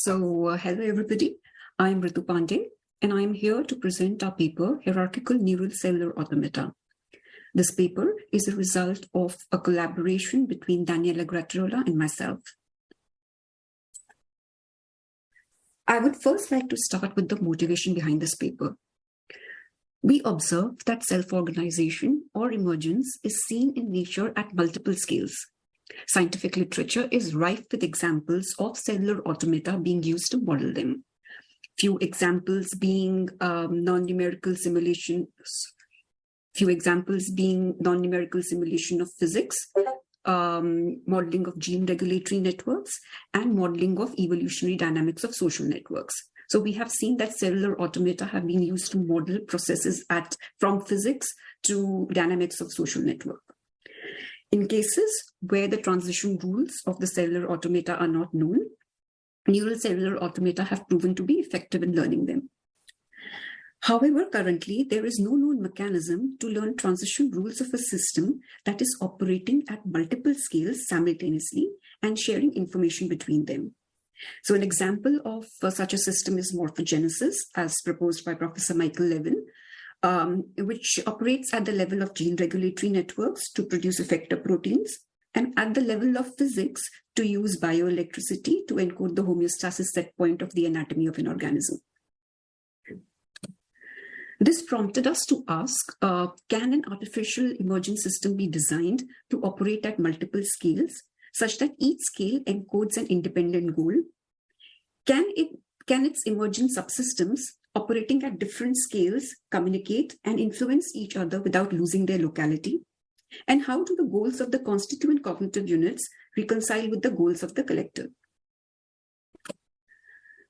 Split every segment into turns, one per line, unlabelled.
Hello everybody, I'm Ritu Pande, and I'm here to present our paper, Hierarchical Neural Cellular Automata. This paper is a result of a collaboration between Daniele Grattarola and myself. I would first like to start with the motivation behind this paper. We observe that self-organization or emergence is seen in nature at multiple scales. Scientific literature is rife with examples of cellular automata being used to model them. Few examples being non-numerical simulation of physics, modeling of gene regulatory networks, and modeling of evolutionary dynamics of social networks. So we have seen that cellular automata have been used to model processes from physics to dynamics of social network. In cases where the transition rules of the cellular automata are not known, neural cellular automata have proven to be effective in learning them. However, currently, there is no known mechanism to learn transition rules of a system that is operating at multiple scales simultaneously and sharing information between them. So an example of such a system is morphogenesis, as proposed by Professor Michael Levin, which operates at the level of gene regulatory networks to produce effector proteins, and at the level of physics to use bioelectricity to encode the homeostasis set point of the anatomy of an organism. This prompted us to ask, can an artificial emergence system be designed to operate at multiple scales such that each scale encodes an independent goal? Can its emergent subsystems operating at different scales communicate and influence each other without losing their locality? And how do the goals of the constituent cognitive units reconcile with the goals of the collective?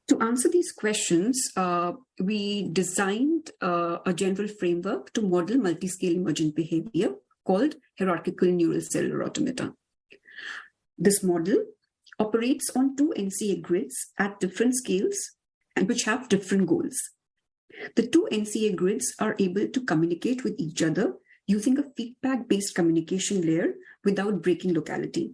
To answer these questions, we designed a general framework to model multi-scale emergent behavior called Hierarchical Neural Cellular Automata. This model operates on two NCA grids at different scales and which have different goals. The two NCA grids are able to communicate with each other using a feedback-based communication layer without breaking locality.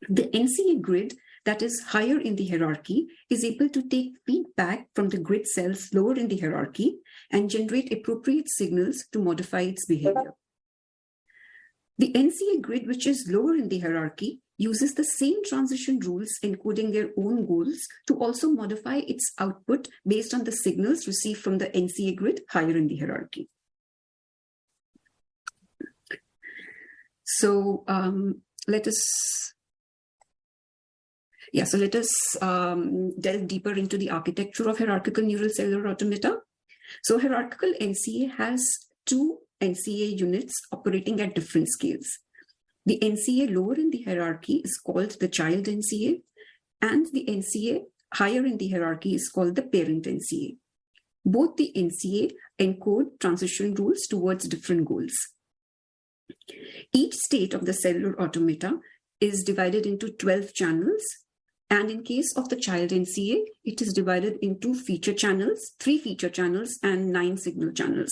The NCA grid that is higher in the hierarchy is able to take feedback from the grid cells lower in the hierarchy and generate appropriate signals to modify its behavior. The NCA grid, which is lower in the hierarchy, uses the same transition rules encoding their own goals to also modify its output based on the signals received from the NCA grid higher in the hierarchy. So let us delve deeper into the architecture of hierarchical neural cellular automata. So hierarchical NCA has two NCA units operating at different scales. The NCA lower in the hierarchy is called the child NCA, and the NCA higher in the hierarchy is called the parent NCA. Both the NCA encode transition rules towards different goals. Each state of the cellular automata is divided into 12 channels, and in case of the child NCA, it is divided into 3 feature channels, and 9 signal channels.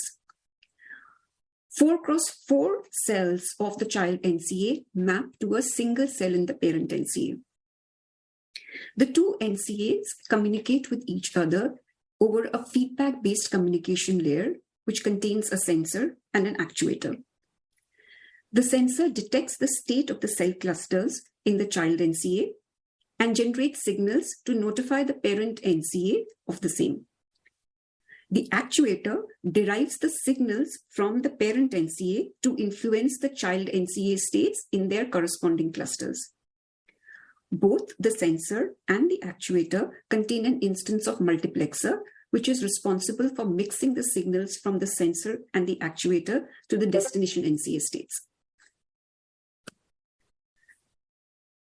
4x4 cells of the child NCA map to a single cell in the parent NCA. The two NCAs communicate with each other over a feedback-based communication layer, which contains a sensor and an actuator. The sensor detects the state of the cell clusters in the child NCA and generates signals to notify the parent NCA of the same. The actuator derives the signals from the parent NCA to influence the child NCA states in their corresponding clusters. Both the sensor and the actuator contain an instance of multiplexer, which is responsible for mixing the signals from the sensor and the actuator to the destination NCA states.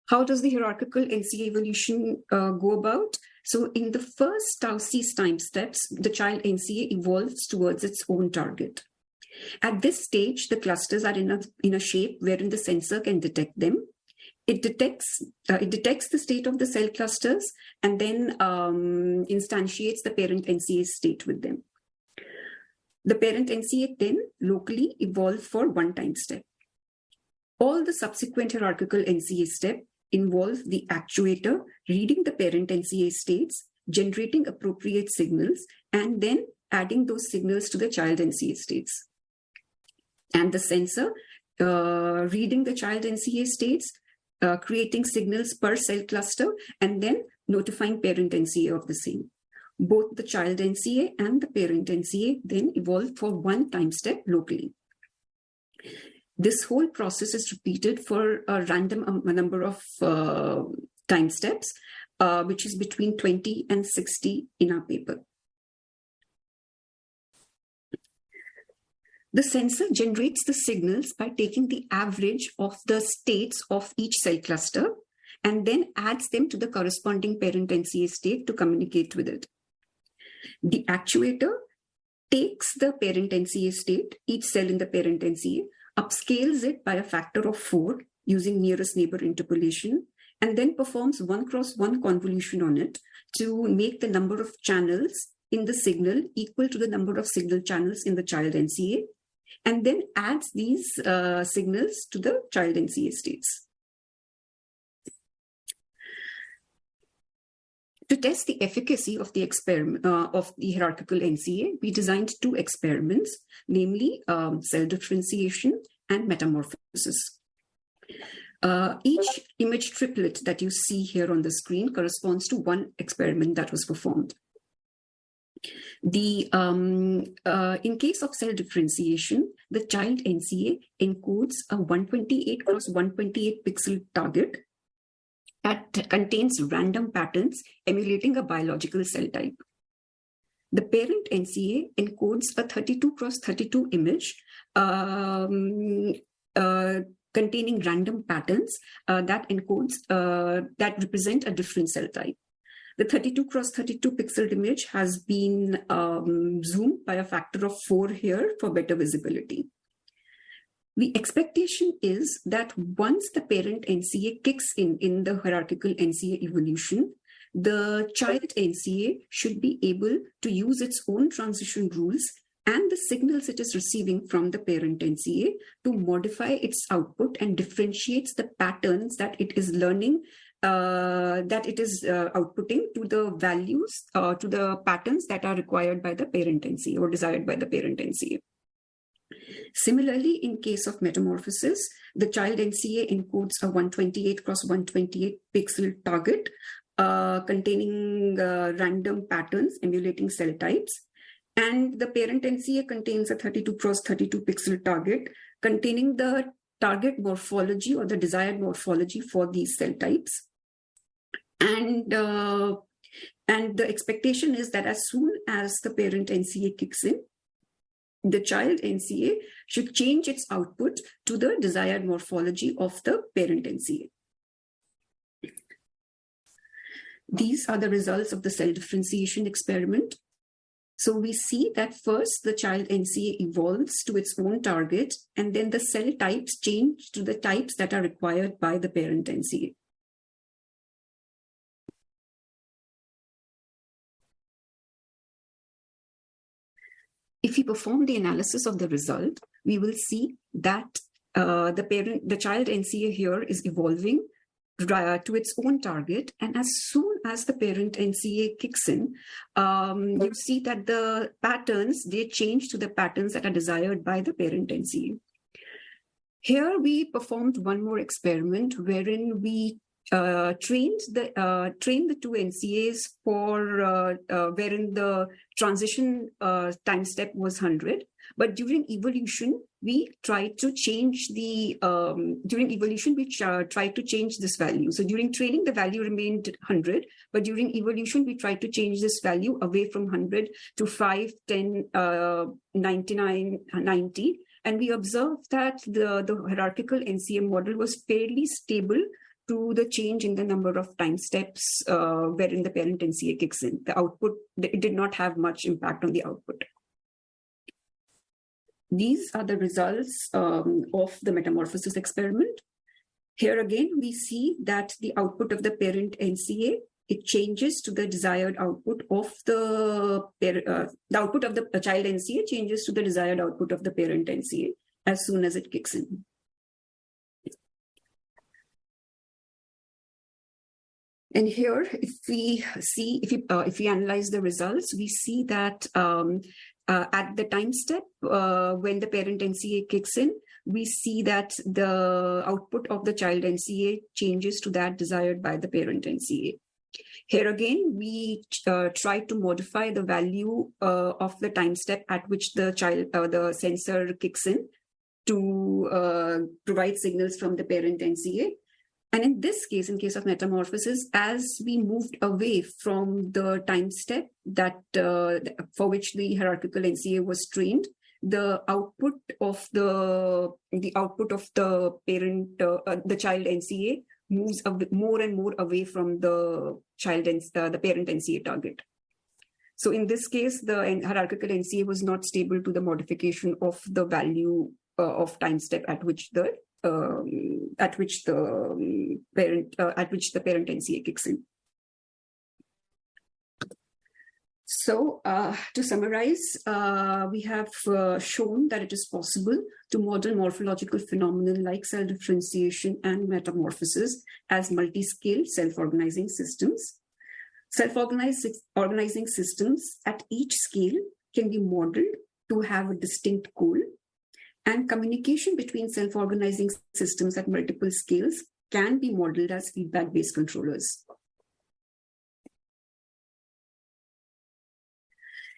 How does the hierarchical NCA evolution go about? So in the first tau-C time steps, the child NCA evolves towards its own target. At this stage, the clusters are in a shape wherein the sensor can detect them. It detects the state of the cell clusters and then instantiates the parent NCA state with them. The parent NCA then locally evolves for one time step. All the subsequent hierarchical NCA steps involve the actuator reading the parent NCA states, generating appropriate signals, and then adding those signals to the child NCA states. And the sensor reading the child NCA states, creating signals per cell cluster, and then notifying parent NCA of the same. Both the child NCA and the parent NCA then evolve for one time step locally. This whole process is repeated for a random number of time steps, which is between 20 and 60 in our paper. The sensor generates the signals by taking the average of the states of each cell cluster and then adds them to the corresponding parent NCA state to communicate with it. The actuator takes the parent NCA state, each cell in the parent NCA, upscales it by a factor of 4 using nearest neighbor interpolation, and then performs 1x1 convolution on it to make the number of channels in the signal equal to the number of signal channels in the child NCA, and then adds these signals to the child NCA states. To test the efficacy of the experiment of the hierarchical NCA, we designed 2 experiments, namely cell differentiation and metamorphosis. Each image triplet that you see here on the screen corresponds to one experiment that was performed. In case of cell differentiation, the child NCA encodes a 128x128 pixel target that contains random patterns emulating a biological cell type. The parent NCA encodes a 32x32 image containing random patterns that represent a different cell type. The 32x32 pixel image has been zoomed by a factor of 4 here for better visibility. The expectation is that once the parent NCA kicks in the hierarchical NCA evolution, the child NCA should be able to use its own transition rules and the signals it is receiving from the parent NCA to modify its output and differentiates the patterns that it is learning, that it is outputting to the values, to the patterns that are required by the parent NCA or desired by the parent NCA. Similarly, in case of metamorphosis, the child NCA encodes a 128x128 pixel target containing random patterns emulating cell types. And the parent NCA contains a 32x32 pixel target containing the target morphology or the desired morphology for these cell types. And the expectation is that as soon as the parent NCA kicks in, the child NCA should change its output to the desired morphology of the parent NCA. These are the results of the cell differentiation experiment. So we see that first the child NCA evolves to its own target, and then the cell types change to the types that are required by the parent NCA. If we perform the analysis of the result, we will see that the child NCA here is evolving to its own target, and as soon as the parent NCA kicks in, you see that the patterns, they change to the patterns that are desired by the parent NCA. Here we performed one more experiment wherein we trained the 2 NCAs for wherein the transition time step was 100. But during evolution, we tried to change the tried to change this value. So during training, the value remained 100, but during evolution, we tried to change this value away from 100 to 5, 10, 99, 90. And we observed that the hierarchical NCA model was fairly stable to the change in the number of time steps wherein the parent NCA kicks in. The output, it did not have much impact on the output. These are the results of the metamorphosis experiment. Here again, we see that the output of the parent NCA, it changes to the desired output of the output of the child NCA changes to the desired output of the parent NCA as soon as it kicks in. And here, if we analyze the results, we see that at the time step, when the parent NCA kicks in, we see that the output of the child NCA changes to that desired by the parent NCA. Here again, we try to modify the value of the time step at which the sensor kicks in to provide signals from the parent NCA. And in this case, in case of metamorphosis, as we moved away from the time step that for which the hierarchical NCA was trained, the output of the parent, the child NCA moves more and more away from the parent NCA target. So in this case, the hierarchical NCA was not stable to the modification of the value of time step at which the parent NCA kicks in. So to summarize, we have shown that it is possible to model morphological phenomena like cell differentiation and metamorphosis as multi-scale self-organizing systems. Self-organizing systems at each scale can be modeled to have a distinct goal, and communication between self-organizing systems at multiple scales can be modeled as feedback-based controllers.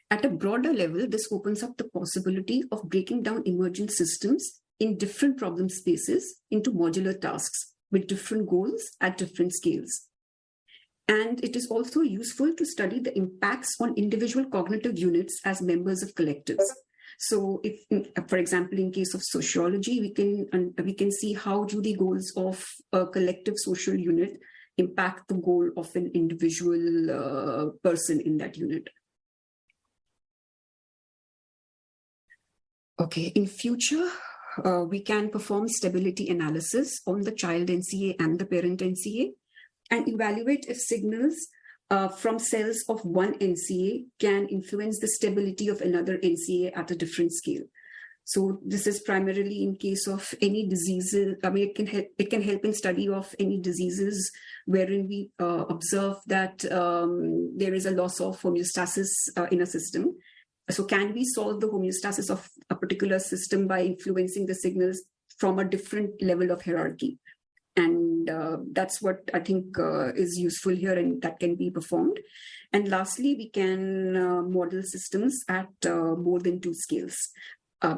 At a broader level, this opens up the possibility of breaking down emergent systems in different problem spaces into modular tasks with different goals at different scales. And it is also useful to study the impacts on individual cognitive units as members of collectives. So if, for example, in case of sociology, we can see how do the goals of a collective social unit impact the goal of an individual person in that unit. Okay, in future, we can perform stability analysis on the child NCA and the parent NCA and evaluate if signals from cells of one NCA can influence the stability of another NCA at a different scale. So this is primarily in case of any diseases. I mean, it can help in study of any diseases wherein we observe that there is a loss of homeostasis in a system. So can we solve the homeostasis of a particular system by influencing the signals from a different level of hierarchy? And that's what I think is useful here, and that can be performed. And lastly, we can model systems at more than 2 scales,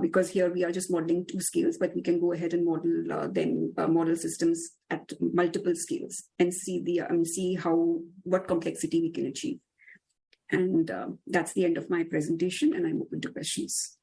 because here we are just modeling 2 scales, but we can go ahead and model systems at multiple scales and see what complexity we can achieve. And that's the end of my presentation, and I'm open to questions.